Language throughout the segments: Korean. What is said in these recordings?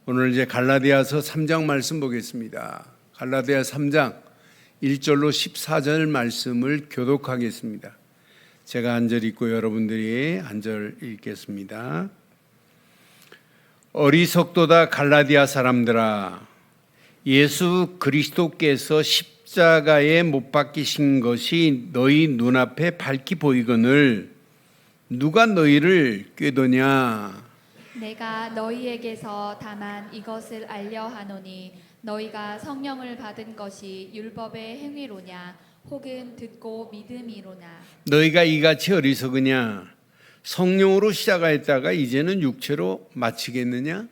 오늘 이제 갈라디아서 3장 말씀 보겠습니다. 갈라디아 3장 1절로 14절 말씀을 교독하겠습니다. 제가 한 절 읽고 여러분들이 한 절 읽겠습니다. 어리석도다 갈라디아 사람들아, 예수 그리스도께서 십자가에 못 박히신 것이 너희 눈앞에 밝히 보이거늘 누가 너희를 꾀도냐? 내가 너희에게서 다만 이것을 알려 하노니 너희가 성령을 받은 것이 율법의 행위로냐 혹은 듣고 믿음이로냐. 너희가 이같이 어리석으냐? 성령으로 시작하였다가 이제는 육체로 마치겠느냐?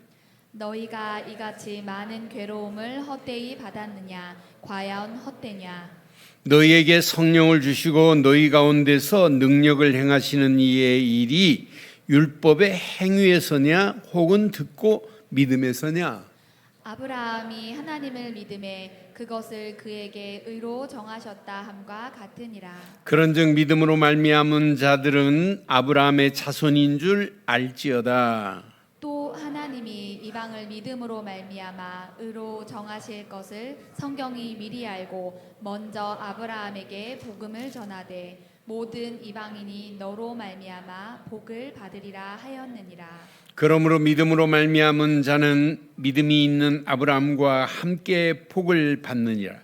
너희가 이같이 많은 괴로움을 헛되이 받았느냐? 과연 헛되냐? 너희에게 성령을 주시고 너희 가운데서 능력을 행하시는 이의 일이 율법의 행위에서냐 혹은 듣고 믿음에서냐? 아브라함이 하나님을 믿음에 그것을 그에게 의로 정하셨다 함과 같으니라. 그런즉 믿음으로 말미암은 자들은 아브라함의 자손인 줄 알지어다. 또 하나님이 이방을 믿음으로 말미암아 의로 정하실 것을 성경이 미리 알고 먼저 아브라함에게 복음을 전하되 모든 이방인이 너로 말미암아 복을 받으리라 하였느니라. 그러므로 믿음으로 말미암은 자는 믿음이 있는 아브라함과 함께 복을 받느니라.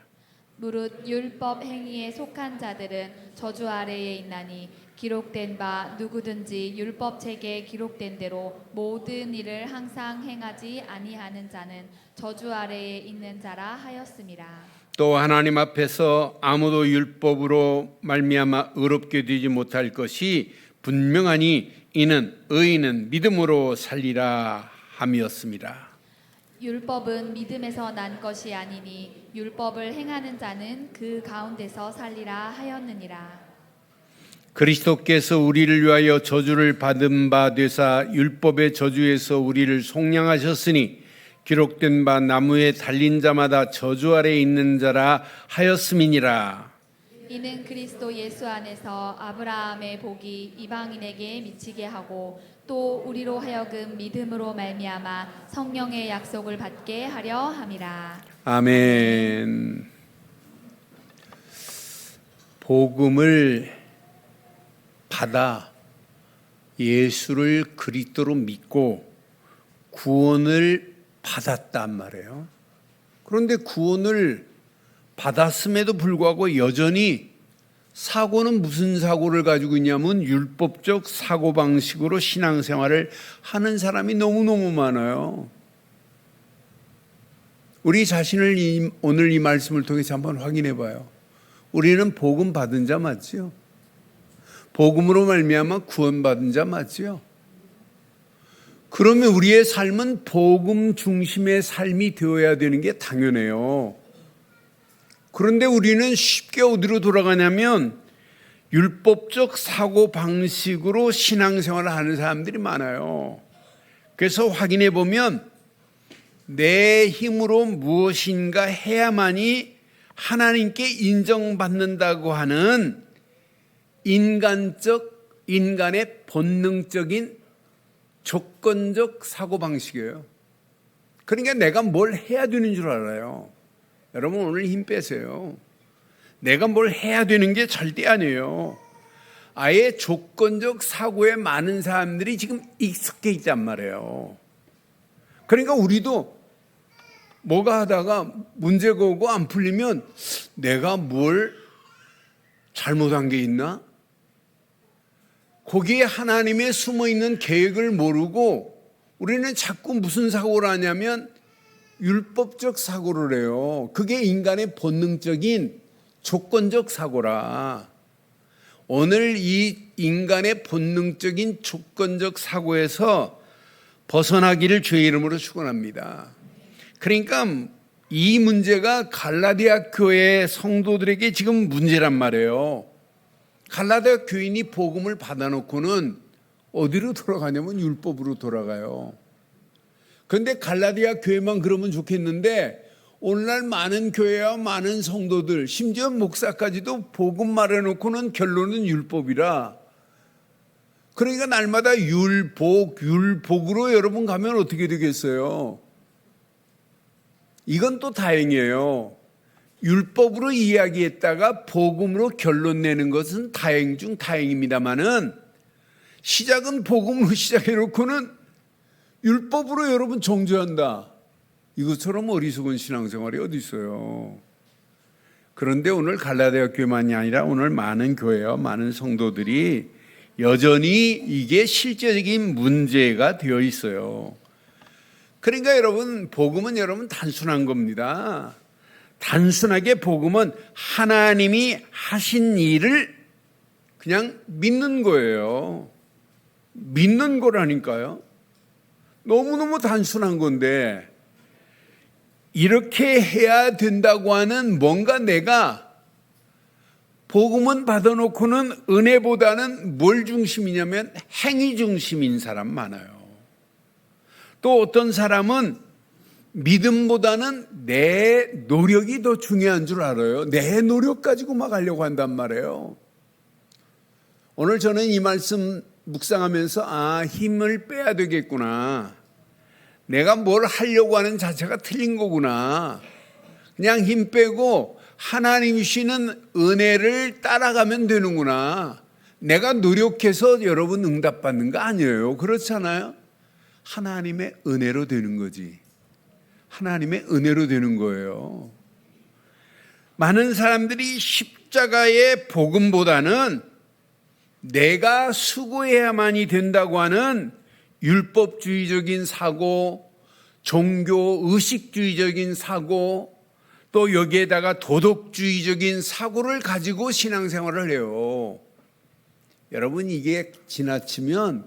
무릇 율법 행위에 속한 자들은 저주 아래에 있나니 기록된 바 누구든지 율법 책에 기록된 대로 모든 일을 항상 행하지 아니하는 자는 저주 아래에 있는 자라 하였음이라. 또 하나님 앞에서 아무도 율법으로 말미암아 의롭게 되지 못할 것이 분명하니 이는 의인은 믿음으로 살리라 함이었습니다. 율법은 믿음에서 난 것이 아니니 율법을 행하는 자는 그 가운데서 살리라 하였느니라. 그리스도께서 우리를 위하여 저주를 받은 바 되사 율법의 저주에서 우리를 속량하셨으니 기록된 바 나무에 달린 자마다 저주 아래 있는 자라 하였음이니라. 이는 그리스도 예수 안에서 아브라함의 복이 이방인에게 미치게 하고 또 우리로 하여금 믿음으로 말미암아 성령의 약속을 받게 하려 함이라. 아멘. 복음을 받아 예수를 그리스도로 믿고 구원을 받았단 말이에요. 그런데 구원을 받았음에도 불구하고 여전히 사고는 무슨 사고를 가지고 있냐면 율법적 사고방식으로 신앙생활을 하는 사람이 너무너무 많아요. 우리 자신을 오늘 이 말씀을 통해서 한번 확인해 봐요. 우리는 복음 받은 자 맞지요? 복음으로 말미암아 구원받은 자 맞지요? 그러면 우리의 삶은 복음 중심의 삶이 되어야 되는 게 당연해요. 그런데 우리는 쉽게 어디로 돌아가냐면 율법적 사고방식으로 신앙생활을 하는 사람들이 많아요. 그래서 확인해 보면 내 힘으로 무엇인가 해야만이 하나님께 인정받는다고 하는 인간의 본능적인 조건적 사고방식이에요. 그러니까 내가 뭘 해야 되는 줄 알아요. 여러분 오늘 힘 빼세요. 내가 뭘 해야 되는 게 절대 아니에요. 아예 조건적 사고에 많은 사람들이 지금 익숙해 있단 말이에요. 그러니까 우리도 뭐가 하다가 문제가 오고 안 풀리면 내가 뭘 잘못한 게 있나? 거기에 하나님의 숨어있는 계획을 모르고 우리는 자꾸 무슨 사고를 하냐면 율법적 사고를 해요. 그게 인간의 본능적인 조건적 사고라. 오늘 이 인간의 본능적인 조건적 사고에서 벗어나기를 주의 이름으로 축원합니다. 그러니까 이 문제가 갈라디아 교회 성도들에게 지금 문제란 말이에요. 갈라디아 교인이 복음을 받아놓고는 어디로 돌아가냐면 율법으로 돌아가요. 그런데 갈라디아 교회만 그러면 좋겠는데 오늘날 많은 교회와 많은 성도들 심지어 목사까지도 복음 말해놓고는 결론은 율법이라. 그러니까 날마다 율복으로 여러분 가면 어떻게 되겠어요? 이건 또 다행이에요. 율법으로 이야기했다가 복음으로 결론 내는 것은 다행 중 다행입니다만은 시작은 복음으로 시작해놓고는 율법으로 여러분 정죄한다. 이것처럼 어리석은 신앙생활이 어디 있어요. 그런데 오늘 갈라디아 교회만이 아니라 오늘 많은 교회와 많은 성도들이 여전히 이게 실제적인 문제가 되어 있어요. 그러니까 여러분 복음은 여러분 단순한 겁니다. 단순하게 복음은 하나님이 하신 일을 그냥 믿는 거예요. 믿는 거라니까요. 너무너무 단순한 건데 이렇게 해야 된다고 하는 뭔가 내가 복음은 받아놓고는 은혜보다는 뭘 중심이냐면 행위 중심인 사람 많아요. 또 어떤 사람은 믿음보다는 내 노력이 더 중요한 줄 알아요. 내 노력 가지고 막 하려고 한단 말이에요. 오늘 저는 이 말씀 묵상하면서 힘을 빼야 되겠구나. 내가 뭘 하려고 하는 자체가 틀린 거구나. 그냥 힘 빼고 하나님 주시는 은혜를 따라가면 되는구나. 내가 노력해서 여러분 응답받는 거 아니에요. 그렇잖아요. 하나님의 은혜로 되는 거지. 하나님의 은혜로 되는 거예요. 많은 사람들이 십자가의 복음보다는 내가 수고해야만이 된다고 하는 율법주의적인 사고, 종교 의식주의적인 사고, 또 여기에다가 도덕주의적인 사고를 가지고 신앙생활을 해요. 여러분 이게 지나치면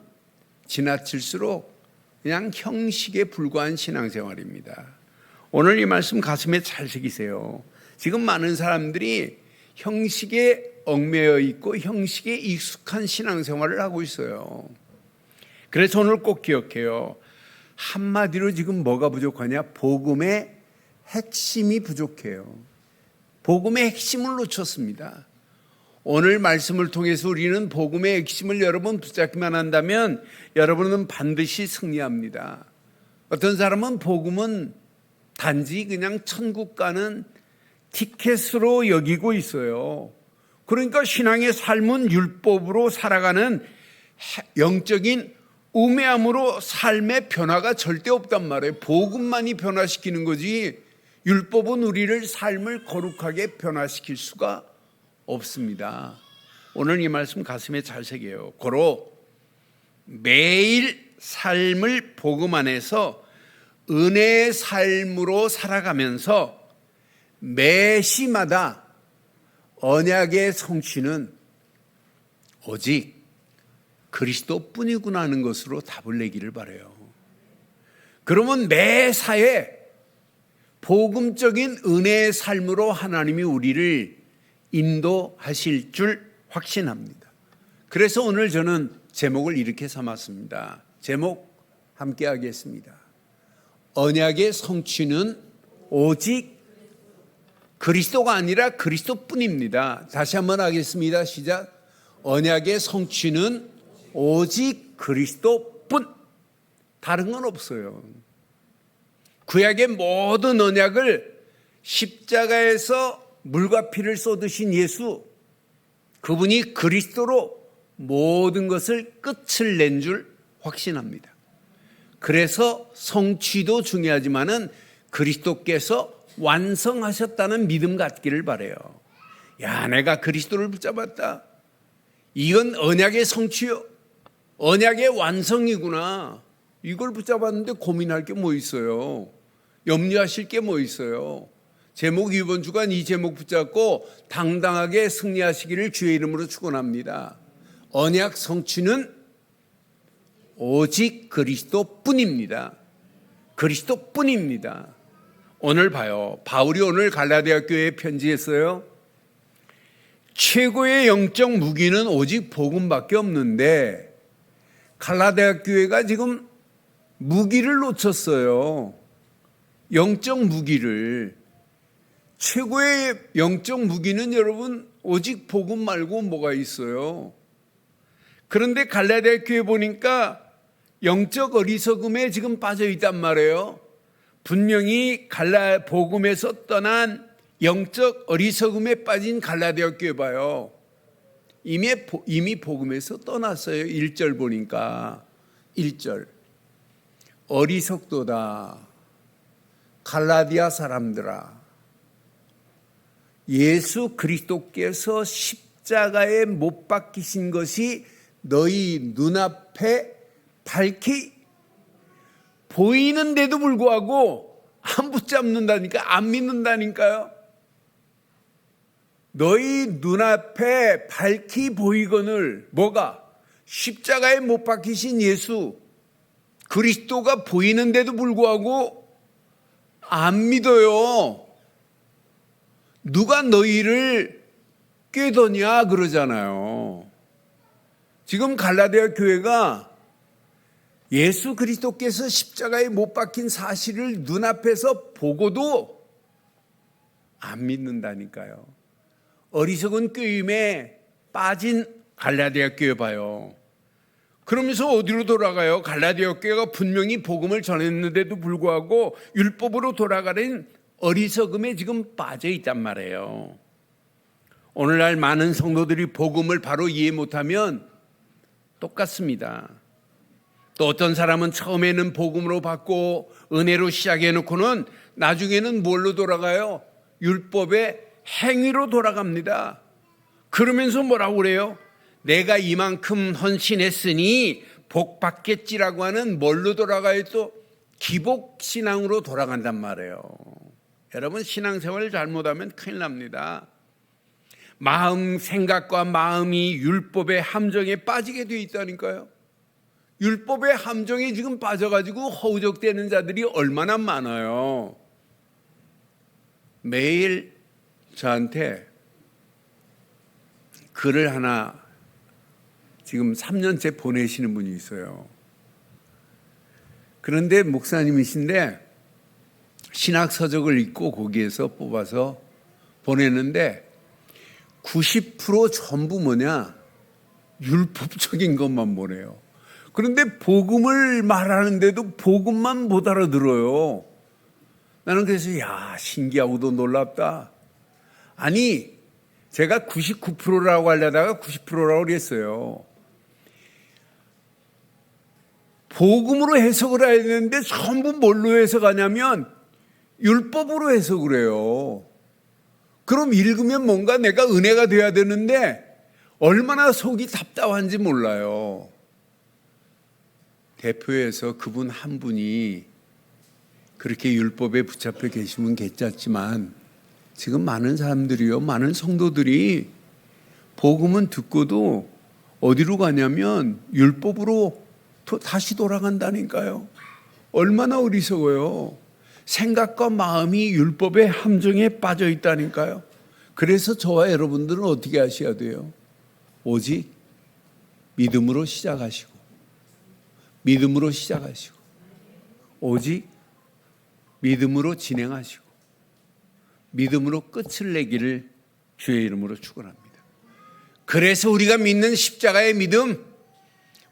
지나칠수록 그냥 형식에 불과한 신앙생활입니다. 오늘 이 말씀 가슴에 잘 새기세요. 지금 많은 사람들이 형식에 얽매여 있고 형식에 익숙한 신앙생활을 하고 있어요. 그래서 오늘 꼭 기억해요. 한마디로 지금 뭐가 부족하냐? 복음의 핵심이 부족해요. 복음의 핵심을 놓쳤습니다. 오늘 말씀을 통해서 우리는 복음의 핵심을 여러분 붙잡기만 한다면 여러분은 반드시 승리합니다. 어떤 사람은 복음은 단지 그냥 천국 가는 티켓으로 여기고 있어요. 그러니까 신앙의 삶은 율법으로 살아가는 영적인 우매함으로 삶의 변화가 절대 없단 말이에요. 복음만이 변화시키는 거지 율법은 우리를 삶을 거룩하게 변화시킬 수가 없습니다. 오늘 이 말씀 가슴에 잘 새겨요. 고로 매일 삶을 복음 안에서 은혜의 삶으로 살아가면서 매 시마다 언약의 성취는 오직 그리스도뿐이구나 하는 것으로 답을 내기를 바라요. 그러면 매사에 복음적인 은혜의 삶으로 하나님이 우리를 인도하실 줄 확신합니다. 그래서 오늘 저는 제목을 이렇게 삼았습니다. 제목 함께 하겠습니다. 언약의 성취는 오직 그리스도가 아니라 그리스도뿐입니다. 다시 한번 하겠습니다. 시작. 언약의 성취는 오직 그리스도뿐. 다른 건 없어요. 구약의 모든 언약을 십자가에서 물과 피를 쏟으신 예수, 그분이 그리스도로 모든 것을 끝을 낸 줄 확신합니다. 그래서 성취도 중요하지만은 그리스도께서 완성하셨다는 믿음 갖기를 바라요. 야, 내가 그리스도를 붙잡았다. 이건 언약의 성취요. 언약의 완성이구나. 이걸 붙잡았는데 고민할 게 뭐 있어요? 염려하실 게 뭐 있어요? 제목 이번 주간 이 제목 붙잡고 당당하게 승리하시기를 주의 이름으로 축원합니다. 언약 성취는 오직 그리스도뿐입니다. 그리스도뿐입니다. 오늘 봐요. 바울이 오늘 갈라디아 교회에 편지했어요. 최고의 영적 무기는 오직 복음밖에 없는데 갈라디아 교회가 지금 무기를 놓쳤어요. 영적 무기를. 최고의 영적 무기는 여러분 오직 복음 말고 뭐가 있어요? 그런데 갈라디아 교회 보니까 영적 어리석음에 지금 빠져 있단 말이에요. 분명히 복음에서 떠난 영적 어리석음에 빠진 갈라디아 교회 봐요. 이미 복음에서 떠났어요. 1절 보니까 1절 어리석도다 갈라디아 사람들아, 예수 그리스도께서 십자가에 못 박히신 것이 너희 눈앞에 밝히 보이는데도 불구하고 안 붙잡는다니까, 안 믿는다니까요. 너희 눈앞에 밝히 보이거늘, 뭐가? 십자가에 못 박히신 예수 그리스도가 보이는데도 불구하고 안 믿어요. 누가 너희를 꾀더냐 그러잖아요. 지금 갈라디아 교회가 예수 그리스도께서 십자가에 못 박힌 사실을 눈앞에서 보고도 안 믿는다니까요. 어리석은 꾀임에 빠진 갈라디아 교회 봐요. 그러면서 어디로 돌아가요? 갈라디아 교회가 분명히 복음을 전했는데도 불구하고 율법으로 돌아가는 어리석음에 지금 빠져 있단 말이에요. 오늘날 많은 성도들이 복음을 바로 이해 못하면 똑같습니다. 또 어떤 사람은 처음에는 복음으로 받고 은혜로 시작해놓고는 나중에는 뭘로 돌아가요? 율법의 행위로 돌아갑니다. 그러면서 뭐라고 그래요? 내가 이만큼 헌신했으니 복 받겠지라고 하는 뭘로 돌아가요? 또 기복신앙으로 돌아간단 말이에요. 여러분, 신앙생활을 잘못하면 큰일 납니다. 생각과 마음이 율법의 함정에 빠지게 되어 있다니까요. 율법의 함정에 지금 빠져가지고 허우적대는 자들이 얼마나 많아요. 매일 저한테 글을 하나 지금 3년째 보내시는 분이 있어요. 그런데 목사님이신데 신학서적을 읽고 거기에서 뽑아서 보내는데 90% 전부 뭐냐? 율법적인 것만 보내요. 그런데 복음을 말하는데도 복음만 못 알아들어요. 나는 그래서 신기하고도 놀랍다. 아니, 제가 99%라고 하려다가 90%라고 그랬어요. 복음으로 해석을 해야 되는데 전부 뭘로 해석하냐면 율법으로 해석을 해요. 그럼 읽으면 뭔가 내가 은혜가 돼야 되는데 얼마나 속이 답답한지 몰라요. 대표에서 그분 한 분이 그렇게 율법에 붙잡혀 계시면 괜찮지만 지금 많은 사람들이요, 많은 성도들이 복음은 듣고도 어디로 가냐면 율법으로 다시 돌아간다니까요. 얼마나 어리석어요. 생각과 마음이 율법의 함정에 빠져 있다니까요. 그래서 저와 여러분들은 어떻게 하셔야 돼요? 오직 믿음으로 시작하시고, 믿음으로 시작하시고, 오직 믿음으로 진행하시고, 믿음으로 끝을 내기를 주의 이름으로 축원합니다. 그래서 우리가 믿는 십자가의 믿음,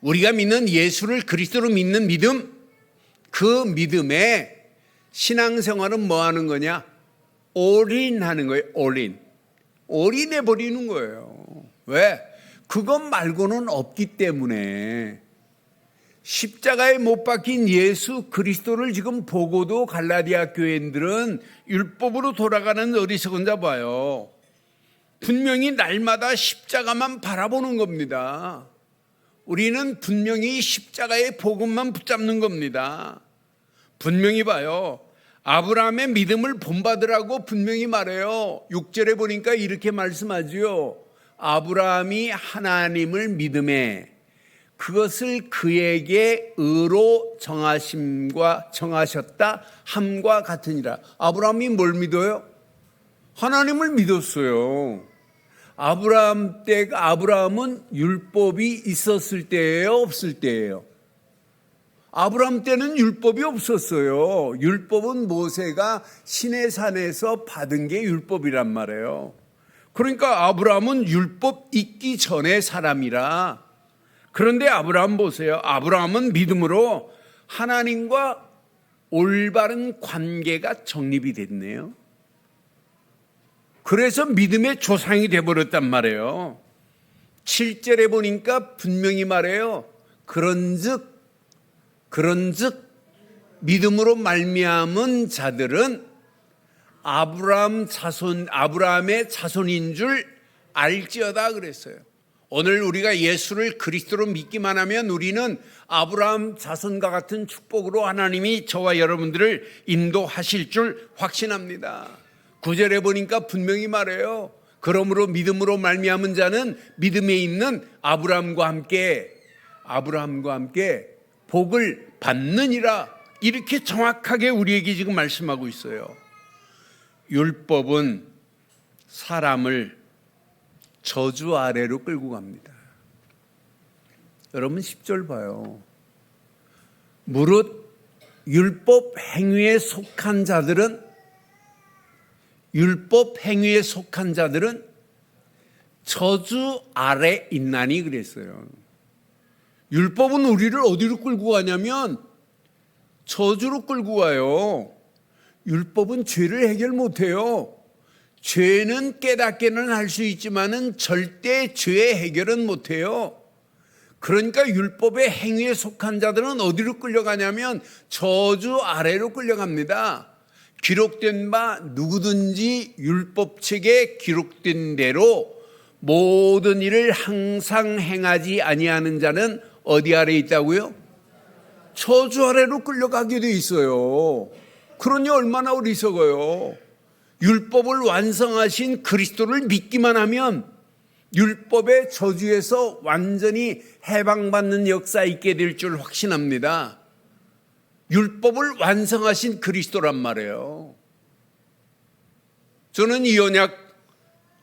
우리가 믿는 예수를 그리스도로 믿는 믿음, 그 믿음에 신앙생활은 뭐 하는 거냐? 올인하는 거예요. 올인해버리는 거예요. 왜? 그것 말고는 없기 때문에. 십자가에 못 박힌 예수 그리스도를 지금 보고도 갈라디아 교인들은 율법으로 돌아가는 어리석은 자 봐요. 분명히 날마다 십자가만 바라보는 겁니다. 우리는 분명히 십자가의 복음만 붙잡는 겁니다. 분명히 봐요. 아브라함의 믿음을 본받으라고 분명히 말해요. 6절에 보니까 이렇게 말씀하지요. 아브라함이 하나님을 믿음에 그것을 그에게 의로 정하셨다 함과 같으니라. 아브라함이 뭘 믿어요? 하나님을 믿었어요. 아브라함은 율법이 있었을 때예요, 없을 때예요? 아브라함 때는 율법이 없었어요. 율법은 모세가 시내산에서 받은 게 율법이란 말이에요. 그러니까 아브라함은 율법 있기 전의 사람이라. 그런데 아브라함 보세요. 아브라함은 믿음으로 하나님과 올바른 관계가 정립이 됐네요. 그래서 믿음의 조상이 되어버렸단 말이에요. 7절에 보니까 분명히 말해요. 그런즉 믿음으로 말미암은 자들은 아브라함의 자손인 줄 알지어다 그랬어요. 오늘 우리가 예수를 그리스도로 믿기만 하면 우리는 아브라함 자손과 같은 축복으로 하나님이 저와 여러분들을 인도하실 줄 확신합니다. 9절에 보니까 분명히 말해요. 그러므로 믿음으로 말미암은 자는 믿음에 있는 아브라함과 함께 복을 받느니라. 이렇게 정확하게 우리에게 지금 말씀하고 있어요. 율법은 사람을 저주 아래로 끌고 갑니다. 여러분 10절 봐요. 무릇 율법 행위에 속한 자들은 저주 아래 있나니 그랬어요. 율법은 우리를 어디로 끌고 가냐면 저주로 끌고 가요. 율법은 죄를 해결 못해요. 죄는 깨닫게는 할 수 있지만은 절대 죄의 해결은 못해요. 그러니까 율법의 행위에 속한 자들은 어디로 끌려가냐면 저주 아래로 끌려갑니다. 기록된 바 누구든지 율법책에 기록된 대로 모든 일을 항상 행하지 아니하는 자는 어디 아래 있다고요? 저주 아래로 끌려가게 돼 있어요. 그러니 얼마나 어리석어요. 율법을 완성하신 그리스도를 믿기만 하면 율법의 저주에서 완전히 해방받는 역사 있게 될 줄 확신합니다. 율법을 완성하신 그리스도란 말이에요. 저는 이 언약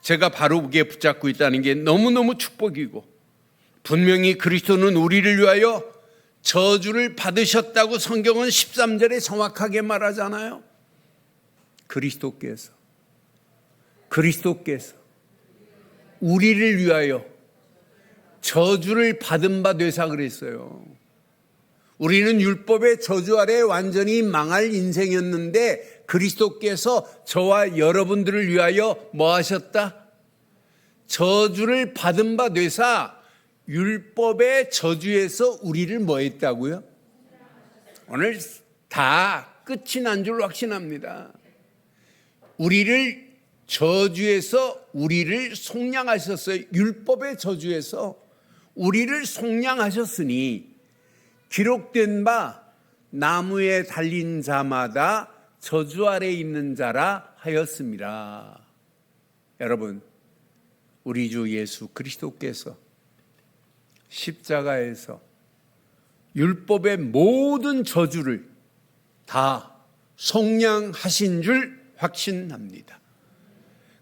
제가 바르게 붙잡고 있다는 게 너무너무 축복이고, 분명히 그리스도는 우리를 위하여 저주를 받으셨다고 성경은 13절에 정확하게 말하잖아요. 그리스도께서 우리를 위하여 저주를 받은 바 되사 그랬어요. 우리는 율법의 저주 아래 완전히 망할 인생이었는데 그리스도께서 저와 여러분들을 위하여 뭐 하셨다? 저주를 받은 바 되사 율법의 저주에서 우리를 뭐 했다고요? 오늘 다 끝이 난 줄 확신합니다. 우리를 저주에서 우리를 속량하셨어요. 율법의 저주에서 우리를 속량하셨으니 기록된 바 나무에 달린 자마다 저주 아래 있는 자라 하였습니다. 여러분, 우리 주 예수 그리스도께서 십자가에서 율법의 모든 저주를 다 속량하신 줄 확신합니다.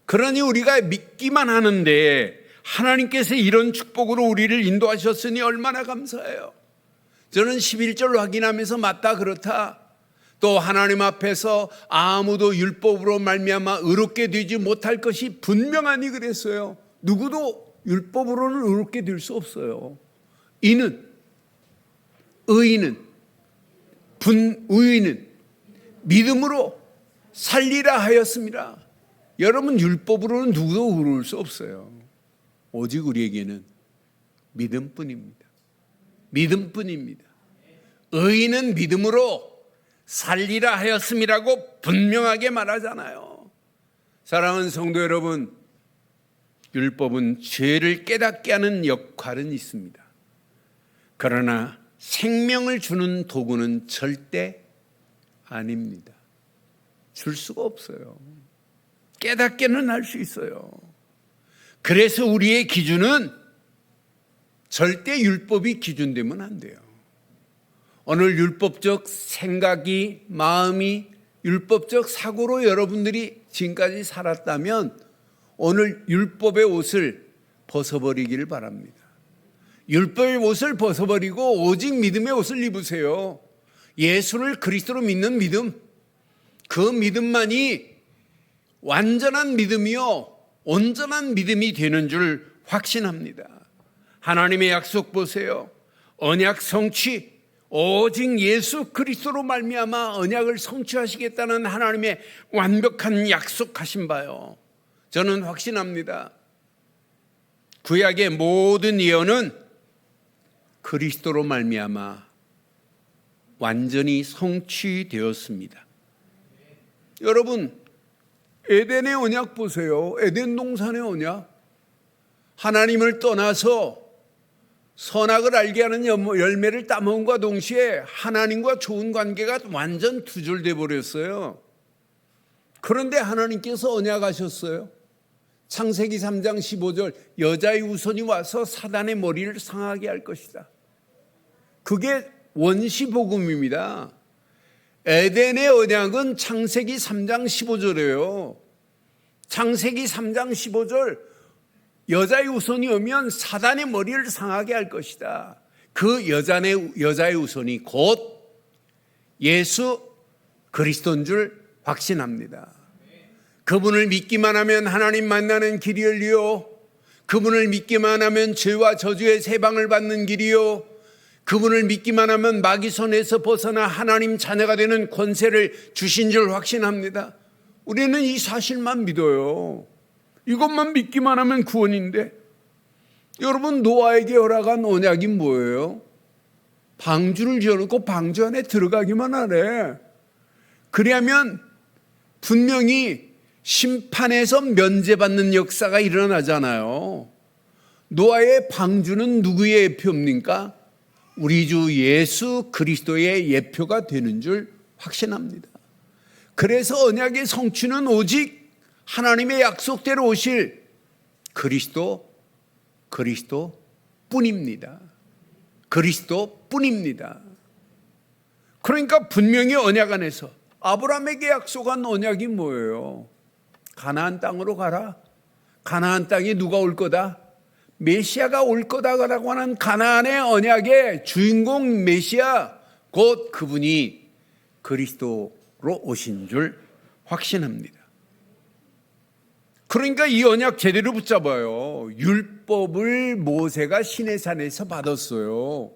그러니 우리가 믿기만 하는데 하나님께서 이런 축복으로 우리를 인도하셨으니 얼마나 감사해요. 저는 11절 확인하면서 맞다 그렇다. 또 하나님 앞에서 아무도 율법으로 말미암아 의롭게 되지 못할 것이 분명하니 그랬어요. 누구도 율법으로는 의롭게 될 수 없어요. 의인은 믿음으로 살리라 하였습니다. 여러분, 율법으로는 누구도 의로울 수 없어요. 오직 우리에게는 믿음뿐입니다. 의인은 믿음으로 살리라 하였음이라고 분명하게 말하잖아요. 사랑하는 성도 여러분, 율법은 죄를 깨닫게 하는 역할은 있습니다. 그러나 생명을 주는 도구는 절대 아닙니다. 줄 수가 없어요. 깨닫게는 할 수 있어요. 그래서 우리의 기준은 절대 율법이 기준되면 안 돼요. 오늘 율법적 생각이, 마음이 율법적 사고로 여러분들이 지금까지 살았다면 오늘 율법의 옷을 벗어버리기를 바랍니다. 율법의 옷을 벗어버리고 오직 믿음의 옷을 입으세요. 예수를 그리스도로 믿는 믿음, 그 믿음만이 완전한 믿음이요 온전한 믿음이 되는 줄 확신합니다. 하나님의 약속 보세요. 언약 성취, 오직 예수 그리스도로 말미암아 언약을 성취하시겠다는 하나님의 완벽한 약속하신 바요. 저는 확신합니다. 구약의 모든 예언은 그리스도로 말미암아 완전히 성취되었습니다. 여러분, 에덴의 언약 보세요. 에덴 동산의 언약. 하나님을 떠나서 선악을 알게 하는 열매를 따먹음과 동시에 하나님과 좋은 관계가 완전 두절돼 버렸어요. 그런데 하나님께서 언약하셨어요. 창세기 3장 15절, 여자의 후손이 와서 사단의 머리를 상하게 할 것이다. 그게 원시복음입니다. 에덴의 언약은 창세기 3장 15절이에요. 창세기 3장 15절, 여자의 후손이 오면 사단의 머리를 상하게 할 것이다. 그 여자의 후손이 곧 예수 그리스도인 줄 확신합니다. 그분을 믿기만 하면 하나님 만나는 길이 열리요, 그분을 믿기만 하면 죄와 저주의 세방을 받는 길이요, 그분을 믿기만 하면 마귀 손에서 벗어나 하나님 자녀가 되는 권세를 주신 줄 확신합니다. 우리는 이 사실만 믿어요. 이것만 믿기만 하면 구원인데, 여러분, 노아에게 허락한 언약이 뭐예요? 방주를 지어놓고 방주 안에 들어가기만 하래. 그래야면 분명히 심판에서 면제받는 역사가 일어나잖아요. 노아의 방주는 누구의 예표입니까? 우리 주 예수 그리스도의 예표가 되는 줄 확신합니다. 그래서 언약의 성취는 오직 하나님의 약속대로 오실 그리스도뿐입니다. 그리스도뿐입니다. 그러니까 분명히 언약 안에서 아브라함에게 약속한 언약이 뭐예요? 가나안 땅으로 가라. 가나안 땅에 누가 올 거다? 메시아가 올 거다라고 하는 가나안의 언약의 주인공 메시아, 곧 그분이 그리스도로 오신 줄 확신합니다. 그러니까 이 언약 제대로 붙잡아요. 율법을 모세가 시내산에서 받았어요.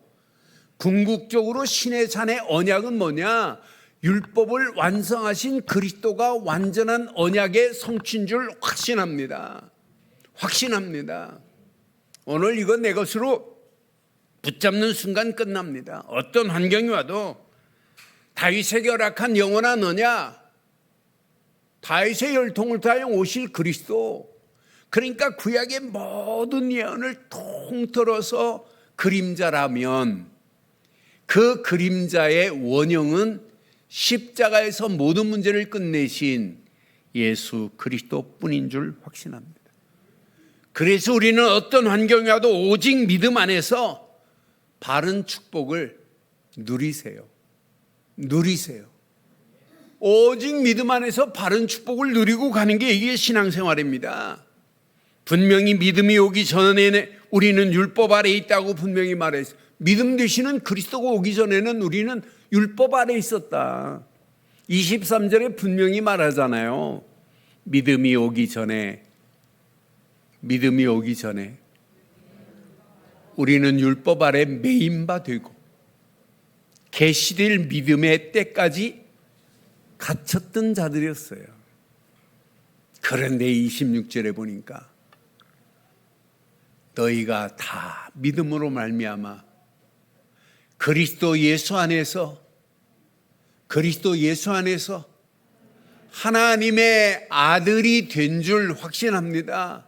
궁극적으로 시내산의 언약은 뭐냐? 율법을 완성하신 그리스도가 완전한 언약의 성취인 줄 확신합니다. 확신합니다. 오늘 이건 내 것으로 붙잡는 순간 끝납니다. 어떤 환경이 와도 다윗에게 허락한 영원한 언약, 다윗의 혈통을 타여 오실 그리스도, 그러니까 구약의 모든 예언을 통틀어서 그림자라면 그 그림자의 원형은 십자가에서 모든 문제를 끝내신 예수 그리스도뿐인 줄 확신합니다. 그래서 우리는 어떤 환경이 와도 오직 믿음 안에서 바른 축복을 누리세요. 누리세요. 오직 믿음 안에서 바른 축복을 누리고 가는 게 이게 신앙생활입니다. 분명히 믿음이 오기 전에는 우리는 율법 아래에 있다고 분명히 말했어요. 믿음 되시는 그리스도가 오기 전에는 우리는 율법 아래에 있었다. 23절에 분명히 말하잖아요. 믿음이 오기 전에 우리는 율법 아래 매인 바 되고 계시될 믿음의 때까지 갇혔던 자들이었어요. 그런데 26절에 보니까 너희가 다 믿음으로 말미암아 그리스도 예수 안에서 하나님의 아들이 된 줄 확신합니다.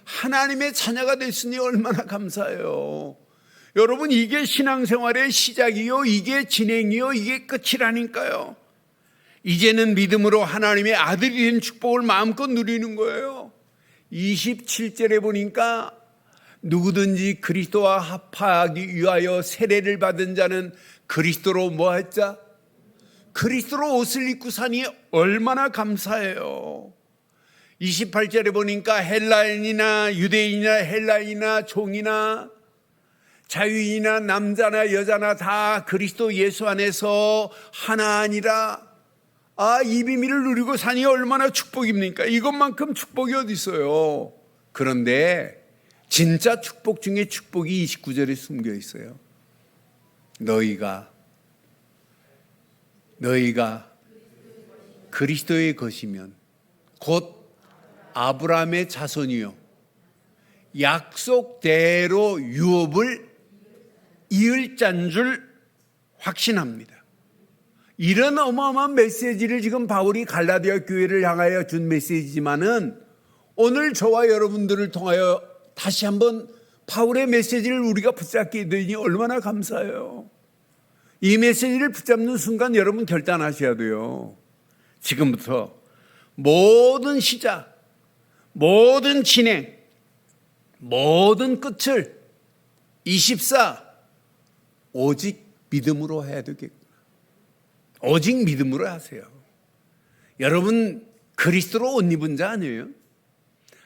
하나님의 자녀가 됐으니 얼마나 감사해요. 여러분, 이게 신앙생활의 시작이요, 이게 진행이요, 이게 끝이라니까요. 이제는 믿음으로 하나님의 아들이 된 축복을 마음껏 누리는 거예요. 27절에 보니까 누구든지 그리스도와 합하기 위하여 세례를 받은 자는 그리스도로 뭐했자? 그리스도로 옷을 입고 사니 얼마나 감사해요. 28절에 보니까 헬라인이나 유대인이나 헬라인이나 종이나 자유인이나 남자나 여자나 다 그리스도 예수 안에서 하나 아니라, 이 비밀을 누리고 사니 얼마나 축복입니까? 이것만큼 축복이 어디 있어요. 그런데 진짜 축복 중에 축복이 29절에 숨겨 있어요. 너희가 너희가 그리스도의 것이면 곧 아브라함의 자손이요 약속대로 유업을 이을 짠 줄 확신합니다. 이런 어마어마한 메시지를 지금 바울이 갈라디아 교회를 향하여 준 메시지지만은 오늘 저와 여러분들을 통하여 다시 한번 바울의 메시지를 우리가 붙잡게 되니 얼마나 감사해요. 이 메시지를 붙잡는 순간 여러분 결단하셔야 돼요. 지금부터 모든 시작, 모든 진행, 모든 끝을 24 오직 믿음으로 해야 되겠구나. 오직 믿음으로 하세요. 여러분 그리스도로 옷 입은 자 아니에요?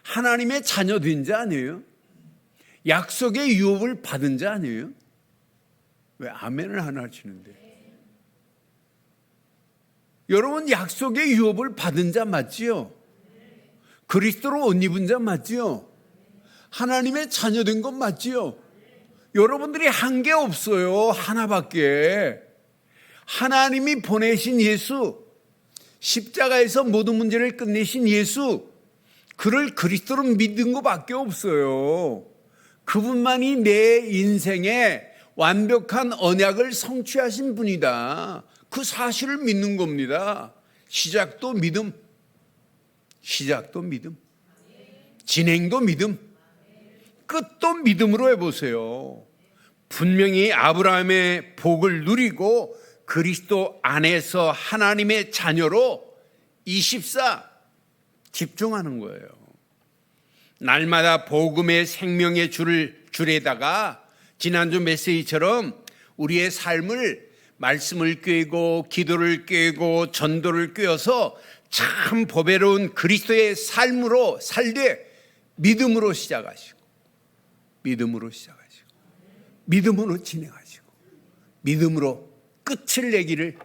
하나님의 자녀 된 자 아니에요? 약속의 유업을 받은 자 아니에요? 왜 아멘을 하나 치는데? 여러분 약속의 유업을 받은 자 맞지요? 그리스도로 옷 입은 자 맞지요? 하나님의 자녀 된 것 맞지요? 여러분들이 한 게 없어요. 하나밖에. 하나님이 보내신 예수, 십자가에서 모든 문제를 끝내신 예수, 그를 그리스도로 믿은 것밖에 없어요. 그분만이 내 인생에 완벽한 언약을 성취하신 분이다. 그 사실을 믿는 겁니다. 시작도 믿음, 시작도 믿음, 진행도 믿음, 끝도 믿음으로 해보세요. 분명히 아브라함의 복을 누리고 그리스도 안에서 하나님의 자녀로 24 집중하는 거예요. 날마다 복음의 생명의 줄에다가 지난주 메시지처럼 우리의 삶을 말씀을 꿰고 기도를 꿰고 전도를 꿰어서 참 보배로운 그리스도의 삶으로 살되 믿음으로 시작하시고 믿음으로 시작하시고 믿음으로 진행하시고 믿음으로 끝을 내기를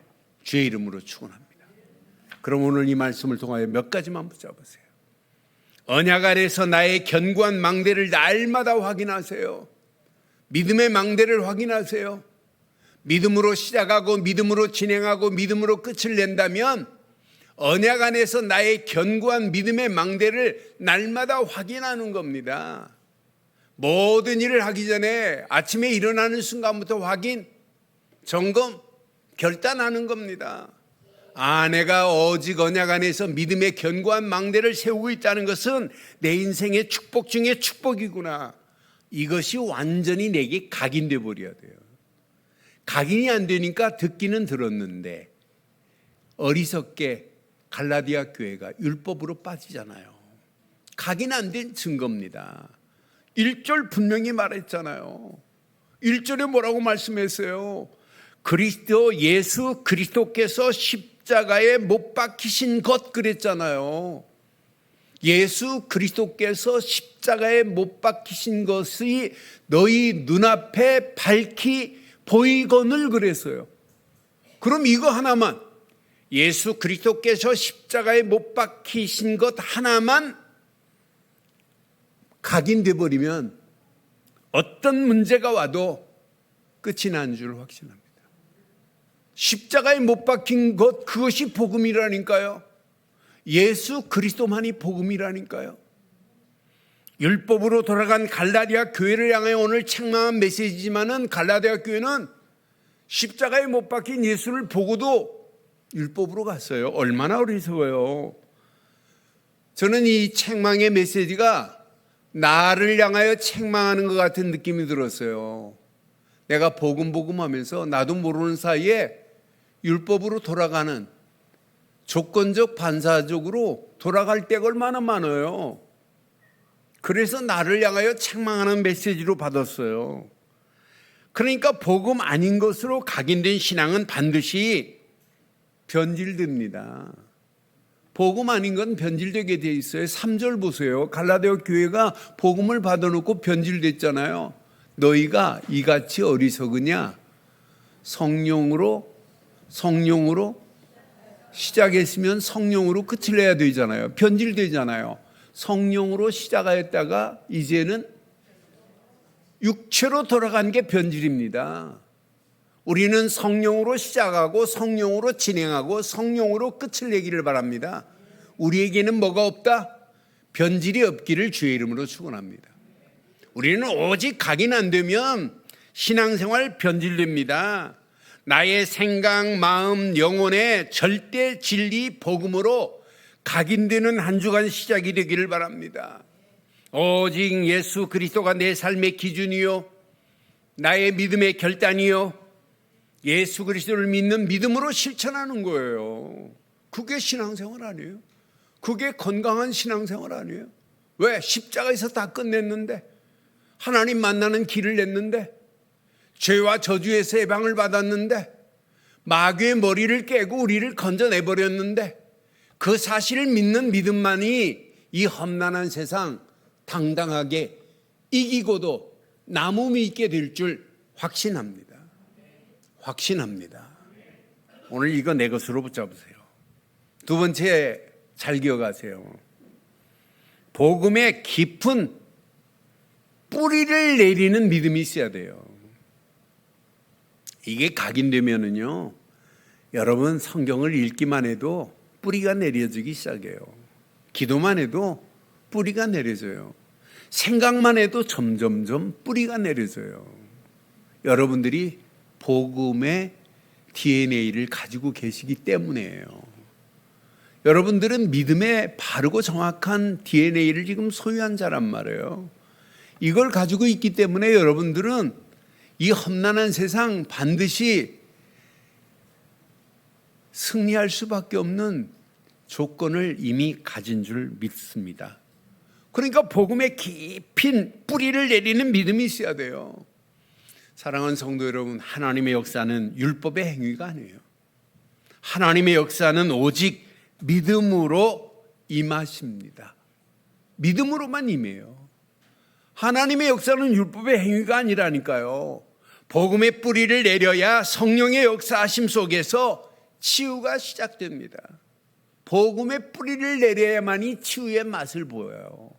주의 이름으로 축원합니다. 그럼 오늘 이 말씀을 통하여 몇 가지만 붙잡으세요. 언약 아래서 나의 견고한 망대를 날마다 확인하세요. 믿음의 망대를 확인하세요. 믿음으로 시작하고 믿음으로 진행하고 믿음으로 끝을 낸다면 언약 안에서 나의 견고한 믿음의 망대를 날마다 확인하는 겁니다. 모든 일을 하기 전에 아침에 일어나는 순간부터 확인, 점검, 결단하는 겁니다. 내가 오직 언약 안에서 믿음의 견고한 망대를 세우고 있다는 것은 내 인생의 축복 중에 축복이구나. 이것이 완전히 내게 각인돼 버려야 돼요. 각인이 안 되니까 듣기는 들었는데 어리석게 갈라디아 교회가 율법으로 빠지잖아요. 각인 안 된 증거입니다. 1절 분명히 말했잖아요. 1절에 뭐라고 말씀했어요? 그리스도 예수 그리스도께서 십자가에 못 박히신 것 그랬잖아요. 예수 그리스도께서 십자가에 못 박히신 것이 너희 눈앞에 밝히 보이거늘 그랬어요. 그럼 이거 하나만, 예수 그리스도께서 십자가에 못 박히신 것 하나만 각인돼 버리면 어떤 문제가 와도 끝이 난 줄 확신합니다. 십자가에 못 박힌 것, 그것이 복음이라니까요. 예수 그리스도만이 복음이라니까요. 율법으로 돌아간 갈라디아 교회를 향해 오늘 책망한 메시지지만은 갈라디아 교회는 십자가에 못 박힌 예수를 보고도 율법으로 갔어요. 얼마나 어리석어요. 저는 이 책망의 메시지가 나를 향하여 책망하는 것 같은 느낌이 들었어요. 내가 복음 하면서 나도 모르는 사이에 율법으로 돌아가는, 조건적 반사적으로 돌아갈 때가 얼마나 많아요. 그래서 나를 향하여 책망하는 메시지로 받았어요. 그러니까 복음 아닌 것으로 각인된 신앙은 반드시 변질됩니다. 복음 아닌 건 변질되게 돼 있어요. 3절 보세요. 갈라디아 교회가 복음을 받아놓고 변질됐잖아요. 너희가 이같이 어리석으냐? 성령으로 시작했으면 성령으로 끝을 내야 되잖아요. 변질되잖아요. 성령으로 시작하였다가 이제는 육체로 돌아간 게 변질입니다. 우리는 성령으로 시작하고 성령으로 진행하고 성령으로 끝을 내기를 바랍니다. 우리에게는 뭐가 없다? 변질이 없기를 주의 이름으로 축원합니다. 우리는 오직 각인 안 되면 신앙생활 변질됩니다. 나의 생각, 마음, 영혼의 절대 진리 복음으로 각인되는 한 주간 시작이 되기를 바랍니다. 오직 예수 그리스도가 내 삶의 기준이요 나의 믿음의 결단이요 예수 그리스도를 믿는 믿음으로 실천하는 거예요. 그게 신앙생활 아니에요? 그게 건강한 신앙생활 아니에요? 왜? 십자가에서 다 끝냈는데, 하나님 만나는 길을 냈는데, 죄와 저주에서 해방을 받았는데, 마귀의 머리를 깨고 우리를 건져내버렸는데, 그 사실을 믿는 믿음만이 이 험난한 세상 당당하게 이기고도 남음이 있게 될 줄 확신합니다. 확신합니다. 오늘 이거 내 것으로 붙잡으세요. 두 번째, 잘 기억하세요. 복음의 깊은 뿌리를 내리는 믿음이 있어야 돼요. 이게 각인되면은요, 여러분 성경을 읽기만 해도 뿌리가 내려지기 시작해요. 기도만 해도 뿌리가 내려져요. 생각만 해도 점점점 뿌리가 내려져요. 여러분들이 복음의 DNA를 가지고 계시기 때문이에요. 여러분들은 믿음의 바르고 정확한 DNA를 지금 소유한 자란 말이에요. 이걸 가지고 있기 때문에 여러분들은 이 험난한 세상 반드시 승리할 수밖에 없는 조건을 이미 가진 줄 믿습니다. 그러니까 복음의 깊은 뿌리를 내리는 믿음이 있어야 돼요. 사랑하는 성도 여러분, 하나님의 역사는 율법의 행위가 아니에요. 하나님의 역사는 오직 믿음으로 임하십니다. 믿음으로만 임해요. 하나님의 역사는 율법의 행위가 아니라니까요. 복음의 뿌리를 내려야 성령의 역사하심 속에서 치유가 시작됩니다. 복음의 뿌리를 내려야만이 치유의 맛을 보여요.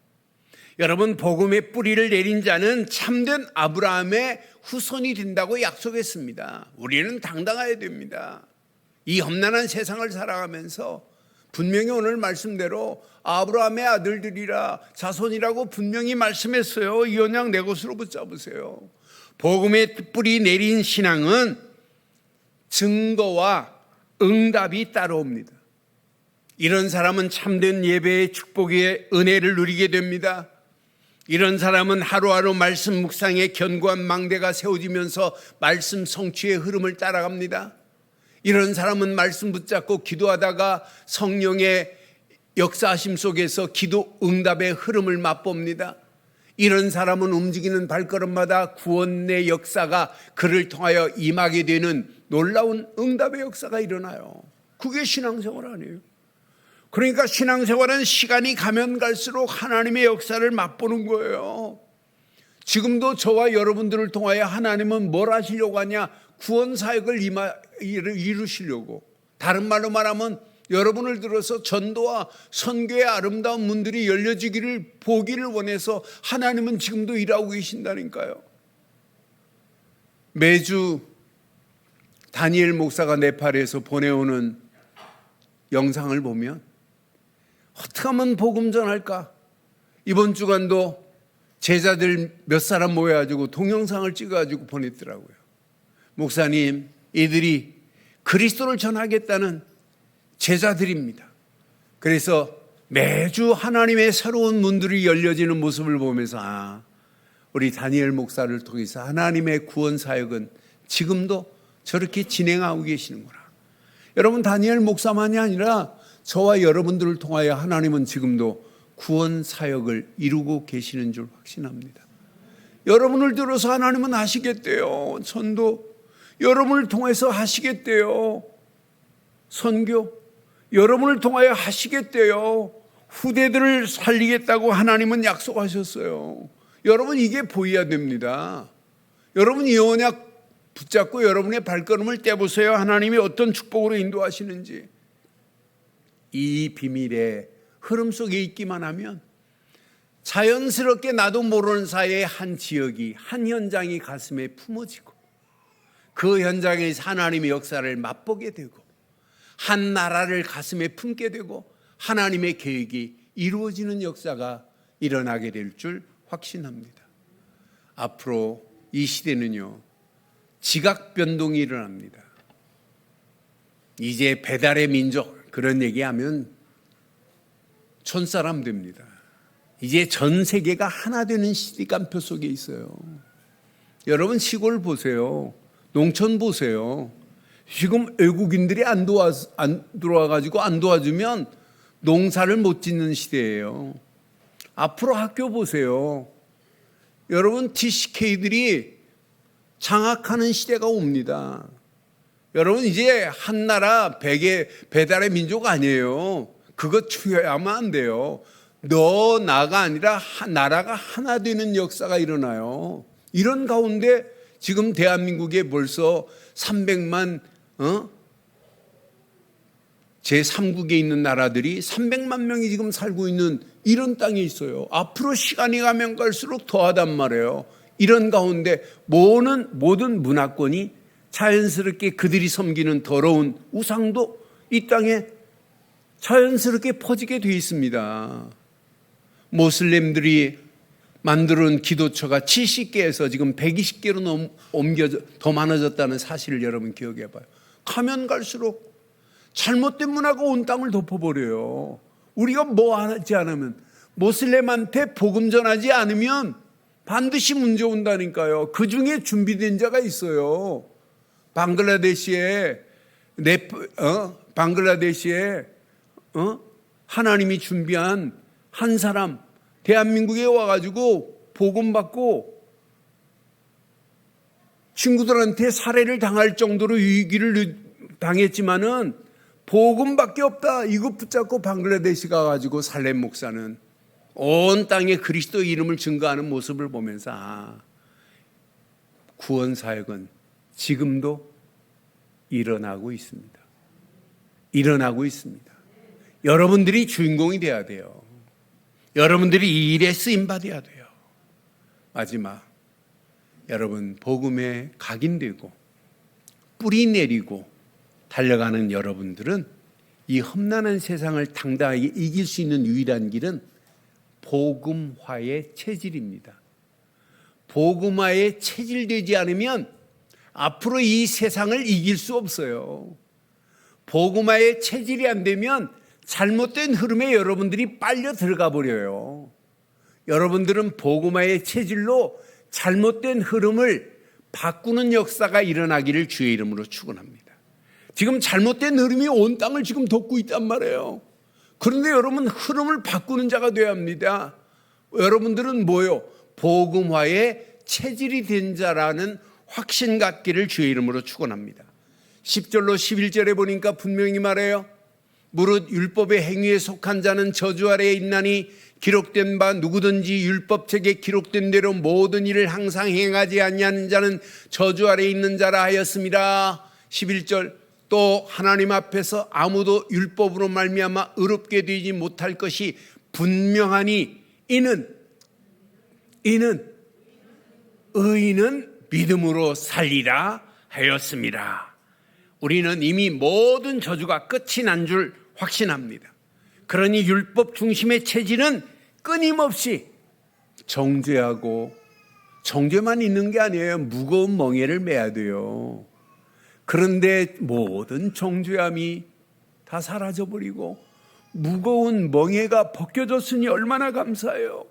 여러분, 복음의 뿌리를 내린 자는 참된 아브라함의 후손이 된다고 약속했습니다. 우리는 당당해야 됩니다. 이 험난한 세상을 살아가면서 분명히 오늘 말씀대로 아브라함의 아들들이라 자손이라고 분명히 말씀했어요. 이 언약 내 것으로 붙잡으세요. 복음의 뿌리 내린 신앙은 증거와 응답이 따라옵니다. 이런 사람은 참된 예배의 축복의 은혜를 누리게 됩니다. 이런 사람은 하루하루 말씀 묵상에 견고한 망대가 세워지면서 말씀 성취의 흐름을 따라갑니다. 이런 사람은 말씀 붙잡고 기도하다가 성령의 역사하심 속에서 기도 응답의 흐름을 맛봅니다. 이런 사람은 움직이는 발걸음마다 구원의 역사가 그를 통하여 임하게 되는 놀라운 응답의 역사가 일어나요. 그게 신앙생활 아니에요. 그러니까 신앙생활은 시간이 가면 갈수록 하나님의 역사를 맛보는 거예요. 지금도 저와 여러분들을 통하여 하나님은 뭘 하시려고 하냐? 구원 사역을 이루시려고. 다른 말로 말하면 여러분을 들어서 전도와 선교의 아름다운 문들이 열려지기를 보기를 원해서 하나님은 지금도 일하고 계신다니까요. 매주 다니엘 목사가 네팔에서 보내오는 영상을 보면 어떻게 하면 복음 전할까? 이번 주간도 제자들 몇 사람 모여가지고 동영상을 찍어가지고 보냈더라고요. 목사님, 이들이 그리스도를 전하겠다는 제자들입니다. 그래서 매주 하나님의 새로운 문들이 열려지는 모습을 보면서 우리 다니엘 목사를 통해서 하나님의 구원 사역은 지금도 저렇게 진행하고 계시는구나. 여러분, 다니엘 목사만이 아니라 저와 여러분들을 통하여 하나님은 지금도 구원 사역을 이루고 계시는 줄 확신합니다. 여러분을 들어서 하나님은 하시겠대요. 전도. 여러분을 통해서 하시겠대요. 선교. 여러분을 통하여 하시겠대요. 후대들을 살리겠다고 하나님은 약속하셨어요. 여러분, 이게 보여야 됩니다. 여러분, 이 언약 붙잡고 여러분의 발걸음을 떼보세요. 하나님이 어떤 축복으로 인도하시는지. 이 비밀의 흐름 속에 있기만 하면 자연스럽게 나도 모르는 사이에 한 지역이, 한 현장이 가슴에 품어지고 그 현장에서 하나님의 역사를 맛보게 되고 한 나라를 가슴에 품게 되고 하나님의 계획이 이루어지는 역사가 일어나게 될 줄 확신합니다. 앞으로 이 시대는요, 지각 변동이 일어납니다. 이제 배달의 민족 그런 얘기하면 촌사람 됩니다. 이제 전 세계가 하나 되는 시간표 속에 있어요. 여러분 시골 보세요. 농촌 보세요. 지금 외국인들이 안 들어와가지고 안 도와주면 농사를 못 짓는 시대예요. 앞으로 학교 보세요. 여러분 TCK들이 장악하는 시대가 옵니다. 여러분 이제 한 나라 배달의 민족 아니에요. 그거 추여야만 안 돼요. 너 나가 아니라 나라가 하나 되는 역사가 일어나요. 이런 가운데 지금 대한민국에 벌써 300만 제3국에 있는 나라들이 300만 명이 지금 살고 있는 이런 땅에 있어요. 앞으로 시간이 가면 갈수록 더하단 말이에요. 이런 가운데 모든 문화권이 자연스럽게 그들이 섬기는 더러운 우상도 이 땅에 자연스럽게 퍼지게 되어 있습니다. 모슬렘들이 만들어온 기도처가 70개에서 지금 120개로 더 많아졌다는 사실을 여러분 기억해 봐요. 가면 갈수록 잘못된 문화가 온 땅을 덮어버려요. 우리가 뭐 하지 않으면, 모슬렘한테 복음 전하지 않으면 반드시 문제 온다니까요. 그 중에 준비된 자가 있어요. 방글라데시에 하나님이 준비한 한 사람, 대한민국에 와가지고 복음 받고 친구들한테 살해를 당할 정도로 위기를 당했지만은 복음밖에 없다. 이거 붙잡고 방글라데시 가가지고 살렘 목사는 온 땅에 그리스도 이름을 증거하는 모습을 보면서 구원 사역은 지금도 일어나고 있습니다. 일어나고 있습니다. 여러분들이 주인공이 돼야 돼요. 여러분들이 이 일에 쓰임받아야 돼요. 마지막, 여러분 복음에 각인되고 뿌리 내리고 달려가는 여러분들은 이 험난한 세상을 당당하게 이길 수 있는 유일한 길은 복음화의 체질입니다. 복음화에 체질되지 않으면 앞으로 이 세상을 이길 수 없어요. 복음화의 체질이 안 되면 잘못된 흐름에 여러분들이 빨려 들어가 버려요. 여러분들은 복음화의 체질로 잘못된 흐름을 바꾸는 역사가 일어나기를 주의 이름으로 축원합니다. 지금 잘못된 흐름이 온 땅을 지금 덮고 있단 말이에요. 그런데 여러분 흐름을 바꾸는 자가 되어야 합니다. 여러분들은 뭐요? 복음화의 체질이 된 자라는 확신 갖기를 주의 이름으로 축원합니다. 10절로 11절에 보니까 분명히 말해요. 무릇 율법의 행위에 속한 자는 저주 아래에 있나니 기록된 바 누구든지 율법책에 기록된 대로 모든 일을 항상 행하지 아니하는 자는 저주 아래에 있는 자라 하였습니다. 11절 또 하나님 앞에서 아무도 율법으로 말미암아 의롭게 되지 못할 것이 분명하니 이는 의인은 믿음으로 살리라 하였습니다. 우리는 이미 모든 저주가 끝이 난 줄 확신합니다. 그러니 율법 중심의 체질은 끊임없이 정죄하고, 정죄만 있는 게 아니에요. 무거운 멍에를 매야 돼요. 그런데 모든 정죄함이 다 사라져버리고 무거운 멍에가 벗겨졌으니 얼마나 감사해요.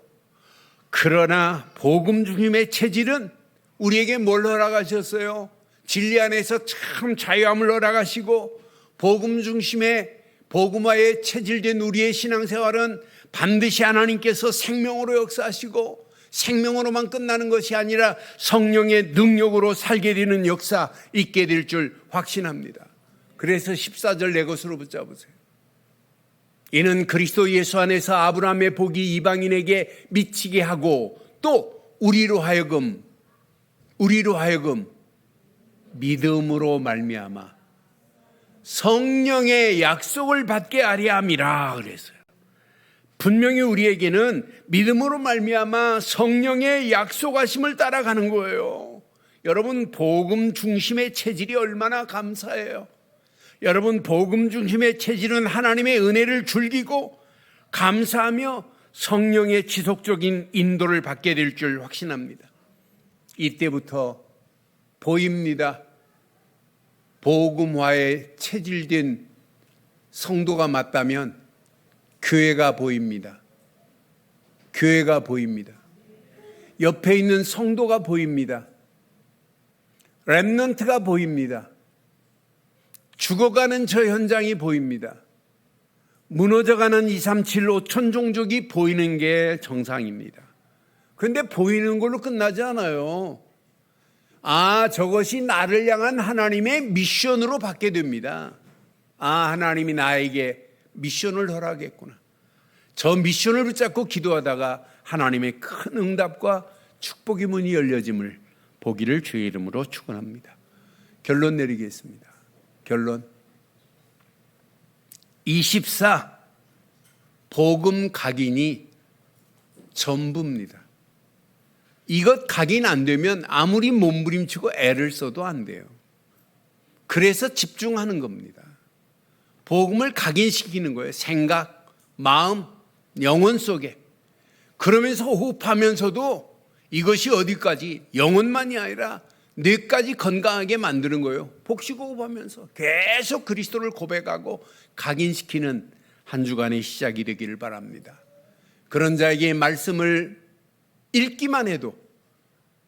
그러나 복음 중심의 체질은 우리에게 뭘 허락하셨어요? 진리 안에서 참 자유함을 허락하시고 복음 중심의 복음화에 체질된 우리의 신앙생활은 반드시 하나님께서 생명으로 역사하시고 생명으로만 끝나는 것이 아니라 성령의 능력으로 살게 되는 역사 있게 될 줄 확신합니다. 그래서 14절 내 것으로 붙잡으세요. 이는 그리스도 예수 안에서 아브라함의 복이 이방인에게 미치게 하고 또 우리로 하여금 믿음으로 말미암아 성령의 약속을 받게 하려 함이라 그랬어요. 분명히 우리에게는 믿음으로 말미암아 성령의 약속하심을 따라가는 거예요. 여러분, 복음 중심의 체질이 얼마나 감사해요. 여러분, 복음 중심의 체질은 하나님의 은혜를 즐기고 감사하며 성령의 지속적인 인도를 받게 될 줄 확신합니다. 이때부터 보입니다. 복음화에 체질된 성도가 맞다면 교회가 보입니다. 교회가 보입니다. 옆에 있는 성도가 보입니다. 렘넌트가 보입니다. 죽어가는 저 현장이 보입니다. 무너져가는 237 5천 종족이 보이는 게 정상입니다. 그런데 보이는 걸로 끝나지 않아요. 저것이 나를 향한 하나님의 미션으로 받게 됩니다. 하나님이 나에게 미션을 허락했구나. 저 미션을 붙잡고 기도하다가 하나님의 큰 응답과 축복의 문이 열려짐을 보기를 주의 이름으로 축원합니다. 결론 내리겠습니다. 결론. 24 복음 각인이 전부입니다. 이것 각인 안 되면 아무리 몸부림치고 애를 써도 안 돼요. 그래서 집중하는 겁니다. 복음을 각인시키는 거예요. 생각, 마음, 영혼 속에. 그러면서 호흡하면서도 이것이 어디까지 영혼만이 아니라 뇌까지 건강하게 만드는 거예요. 복식호흡하면서 계속 그리스도를 고백하고 각인시키는 한 주간의 시작이 되기를 바랍니다. 그런 자에게 말씀을 읽기만 해도,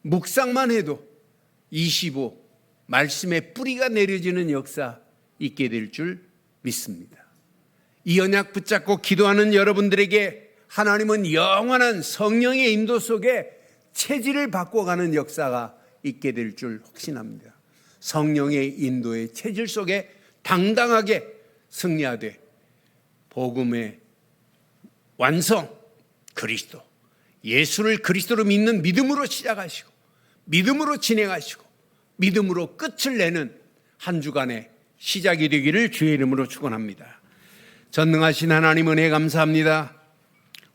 묵상만 해도 25 말씀의 뿌리가 내려지는 역사 있게 될 줄 믿습니다. 이 언약 붙잡고 기도하는 여러분들에게 하나님은 영원한 성령의 인도 속에 체질을 바꿔가는 역사가 있게 될 줄 확신합니다. 성령의 인도의 체질 속에 당당하게 승리하되 복음의 완성 그리스도, 예수를 그리스도로 믿는 믿음으로 시작하시고 믿음으로 진행하시고 믿음으로 끝을 내는 한 주간의 시작이 되기를 주의 이름으로 축원합니다. 전능하신 하나님 은혜 감사합니다.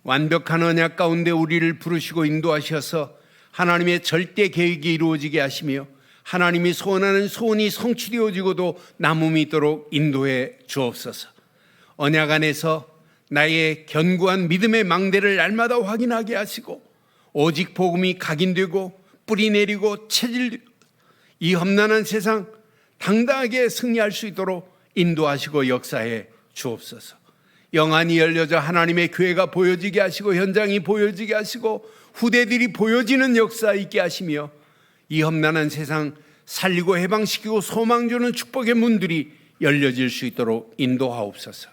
완벽한 언약 가운데 우리를 부르시고 인도하셔서 하나님의 절대 계획이 이루어지게 하시며 하나님이 소원하는 소원이 성취되어지고도 남음이 있도록 인도해 주옵소서. 언약 안에서 나의 견고한 믿음의 망대를 날마다 확인하게 하시고 오직 복음이 각인되고 뿌리 내리고 체질되고 이 험난한 세상 당당하게 승리할 수 있도록 인도하시고 역사해 주옵소서. 영안이 열려져 하나님의 교회가 보여지게 하시고 현장이 보여지게 하시고 후대들이 보여지는 역사 있게 하시며 이 험난한 세상 살리고 해방시키고 소망 주는 축복의 문들이 열려질 수 있도록 인도하옵소서.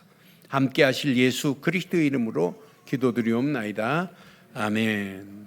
함께 하실 예수 그리스도의 이름으로 기도드리옵나이다. 아멘.